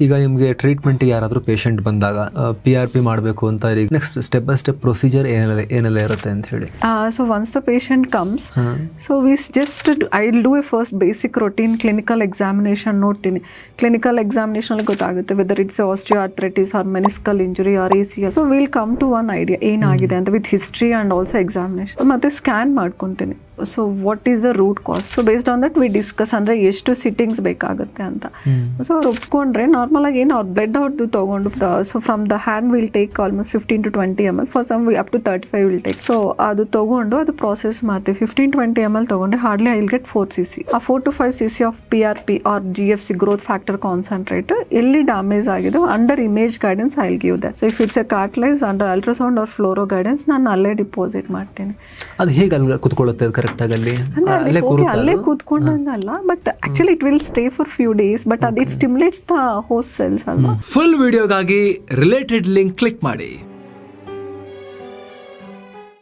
ಈಗ ನಿಮಗೆ ಟ್ರೀಟ್ಮೆಂಟ್ ಯಾರಾದರೂ ಪೇಷಂಟ್ ಬಂದಾಗ PRP ಮಾಡಬೇಕು ಅಂತ next step by step procedure ಏನೆಲ್ಲ ಇರುತ್ತೆ ಅಂತ ಹೇಳಿ. So once the patient comes, so we just I'll do a first basic routine clinical examination. ನೋಡ್ತೀನಿ ಕ್ಲಿನಿಕಲ್ ಎಕ್ಸಾಮಿನೇಷನ್ ಗೊತ್ತಾಗುತ್ತೆ whether it's osteoarthritis or meniscal injury or ACL. So will come to one idea ಏನಾಗಿದೆ ಅಂತ with history and also examination ಮತ್ತೆ scan ಮಾಡ್ಕೊತೀನಿ. So what is the root cause. So based on that we discuss ಅಂದರೆ ಎಷ್ಟು sittings ಬೇಕಾಗುತ್ತೆ ಅಂತ. So ಅವ್ರು ಒಪ್ಕೊಂಡ್ರೆ normal ಆಗಿ ಏನು ಅವ್ರ ಬ್ಲಡ್ ಅವ್ರದ್ದು ತೊಗೊಂಡು so from the hand will take almost 15 to 20 ml for some up to 35 will take. So ಅದು ತೊಗೊಂಡು ಅದು ಪ್ರಾಸೆಸ್ ಮಾಡ್ತೀವಿ. 15-20 ml ತೊಗೊಂಡ್ರೆ hardly I will get 4 cc. ಆ 4 to 5 cc of PRP or GFC growth factor concentrate ಎಲ್ಲಿ damage ಆಗಿದೆ under image guidance I will give that. So if it's a cartilage under ultrasound or fluoro guidance ನಾನು ಅಲ್ಲೇ deposit ಮಾಡ್ತೀನಿ. ಅದು ಹೇಗೆ ಅಲ್ಲಿ ಕುತ್ಕೊಳ್ಳುತ್ತೆ correct ಆಗಿ ಅಲ್ಲೇ ಕೂತ್ಕೊಂಡಂಗಲ್ಲ but actually it will stay for few days but ಅದು it stimulates the host cells ಅಲ್ವಾ. ಫುಲ್ ವಿಡಿಯೋಗಾಗಿ ರಿಲೇಟೆಡ್ ಲಿಂಕ್ ಕ್ಲಿಕ್ ಮಾಡಿ.